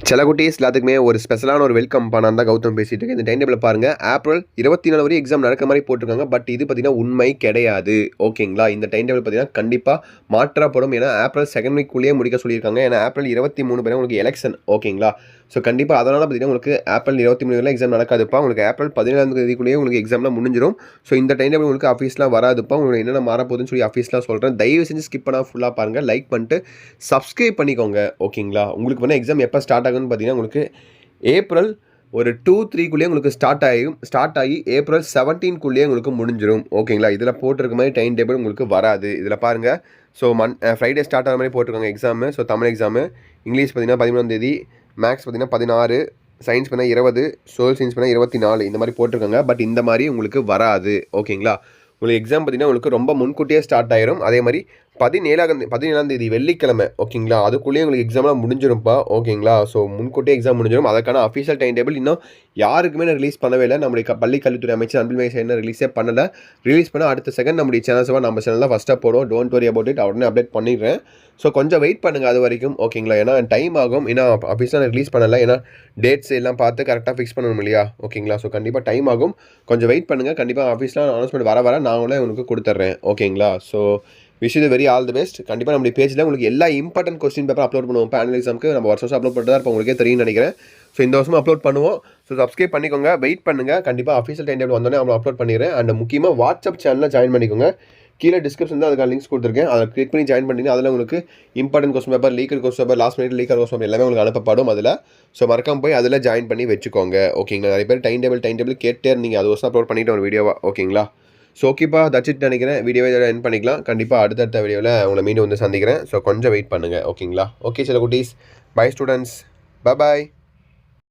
சில குட்டீஸ் எல்லாத்துக்குமே ஒரு ஸ்பெஷலான ஒரு வெல்கம் நான் தான் கௌதம் பேசிட்டு இருக்கேன். இந்த டைம் டேபிள் பாருங்க. ஏப்ரல் 24 வரை எக்ஸாம் நடக்கிற மாதிரி போட்டிருக்காங்க. பட் இது பார்த்தீங்கன்னா உண்மை கிடையாது. ஓகேங்களா? இந்த டைம் டேபிள் பார்த்தீங்கன்னா கண்டிப்பாக மாற்றப்படும். ஏன்னா ஏப்ரல் செகண்ட் வீக்குள்ளேயே முடிக்க சொல்லியிருக்காங்க. ஏன்னா ஏப்ரல் 23 பேர் உங்களுக்கு எலெக்ஷன். ஓகேங்களா? ஸோ கண்டிப்பாக அதனால் பார்த்தீங்கன்னா உங்களுக்கு ஏப்ரல் 23 வரை எக்ஸாம் நடக்காதுப்பா. உங்களுக்கு ஏப்ரல் 17ஆம் தேதிக்குள்ளேயே உங்களுக்கு எக்ஸாம்லாம் முடிஞ்சிடும். ஸோ இந்த டைம் டேபிள் உங்களுக்கு ஆஃபீஸ்லாம் வராதுப்பா. உங்களுக்கு என்னென்ன மாறப்போகுதுன்னு சொல்லி ஆஃபீஸ்லாம் சொல்கிறேன். தயவு செஞ்சு ஸ்கிப் பண்ணால் ஃபுல்லாக பாருங்கள். லைக் பண்ணிட்டு சப்ஸ்கிரைப் பண்ணிக்கோங்க. ஓகேங்களா? உங்களுக்கு வந்து எக்ஸாம் எப்போ ஸ்டார்ட் ஆகுன்னு பார்த்தீங்கன்னா உங்களுக்கு ஏப்ரல் ஒரு 2-3க்குள்ளேயே உங்களுக்கு ஸ்டார்ட் ஆகி ஏப்ரல் 17க்குள்ளேயே உங்களுக்கு முடிஞ்சிடும். ஓகேங்களா? இதில் போட்டிருக்க மாதிரி டைம் டேபிள் உங்களுக்கு வராது. இதில் பாருங்கள். ஸோ ஃப்ரைடே ஸ்டார்ட் ஆகிற மாதிரி போட்டிருக்காங்க exam. So Tamil exam. English பார்த்தீங்கன்னா 13ஆம் தேதி, மேக்ஸ் பார்த்தீங்கன்னா 16, சயின்ஸ் பார்த்தீங்கன்னா 20, சோஷியல் சயின்ஸ் பார்த்தீங்கன்னா 24 இந்த மாதிரி போட்டிருக்காங்க. பட் இந்த மாதிரி உங்களுக்கு வராது. ஓகேங்களா? உங்களுக்கு எக்ஸாம் பார்த்தீங்கன்னா உங்களுக்கு ரொம்ப முன்கூட்டியே ஸ்டார்ட் ஆயிரும். அதே மாதிரி 17ஆம் தேதி வெள்ளிக்கிழமை. ஓகேங்களா? அதுக்குள்ளேயே உங்களுக்கு எக்ஸாம்லாம் முடிஞ்சிரும்ப்பா. ஓகேங்களா? ஸோ முன்கூட்டியே எக்ஸாம் முடிஞ்சிடும். அதற்கான அஃபீஷியல் டைம் டேபிள் இன்னும் யாருக்குமே நான் ரிலீஸ் பண்ணவே இல்லை. நம்முடைய பள்ளி கல்வித்துறை அமைச்சர் அன்பில் மகேஷ் என்ன ரிலீஸே பண்ணலை. ரிலீஸ் பண்ணால் அடுத்த செகண்ட் நம்முடைய சேனல்ஸாக நம்ம சேனலில் ஃபஸ்ட்டாக போடுவோம். Don't worry about it. உடனே அப்டேட் பண்ணிடுறேன். ஸோ கொஞ்சம் வெயிட் பண்ணுங்கள் அது வரைக்கும். ஓகேங்களா? ஏன்னா டைம் ஆகும். ஏன்னா அஃபீஷியலாக ரிலீஸ் பண்ணலை. ஏன்னா டேட்ஸ் எல்லாம் பார்த்து கரெக்டாக ஃபிக்ஸ் பண்ணணும் இல்லையா? ஓகேங்களா? ஸோ கண்டிப்பாக டைம் ஆகும். கொஞ்சம் வெயிட் பண்ணுங்கள். கண்டிப்பாக ஆஃபீஸ்லாம் அனௌன்ஸ்மெண்ட் வர நாங்களே உங்களுக்கு கொடுத்துட்றேன். ஓகேங்களா? So wish you very all the best. கண்டிப்பாக நம்மளுடைய பேஜில் உங்களுக்கு எல்லா இம்பார்ட்டன்ட் கொஸ்டின் பேப்பர் அப்லோட் பண்ணுவோம். பேனல் எக்ஸாமுக்கு நம்ம வருஷம் அப்லோட் பண்ணுறதா இப்போ உங்களுக்கே தெரியும்னு நினைக்கிறேன். ஸோ இந்த வருஷமும் அப்லோட் பண்ணுவோம். ஸோ சப்ஸ்கிரைப் பண்ணிக்கோங்க. வெயிட் பண்ணுங்கள். கண்டிப்பாக அஃபீஷியல் டைம் டேபிள் வந்தோடனே நம்ம அப்லோட் பண்ணிடுறேன். அண்ட் முக்கியமாக வாட்ஸ்அப் சேனலில் ஜாயின் பண்ணிக்கோங்க. கீழே டிஸ்கிரிப்ஷன் தான் அதுக்கான லிங்க்ஸ் கொடுத்துருக்கேன். அதை கிளிக் பண்ணி ஜாயின் பண்ணிங்கன்னா அதில் உங்களுக்கு important question paper, leaked question paper, last minute leaked question paper எல்லாமே உங்களுக்கு அனுப்பப்படும் அதில். ஸோ மறக்காம போய் அதில் ஜாயின் பண்ணி வச்சுக்கோங்க. ஓகேங்களா? நிறைய பேர் டைம் டேபிள் கேட்டே இருந்தீங்க. அது வருஷம் அப்லோட் பண்ணிவிட்டு ஒரு வீடியோவா. ஓகேங்களா? ஸோ ஓகேப்பா, தட்சிட் நினைக்கிறேன். வீடியோவை இதோட என் பண்ணிக்கலாம். கண்டிப்பாக அடுத்தடுத்த வீடியோவில் உங்களை மீண்டும் வந்து சந்திக்கிறேன். ஸோ கொஞ்சம் வெயிட் பண்ணுங்கள். ஓகேங்களா? ஓகே சில குட்டீஸ். Bye students. பாய்.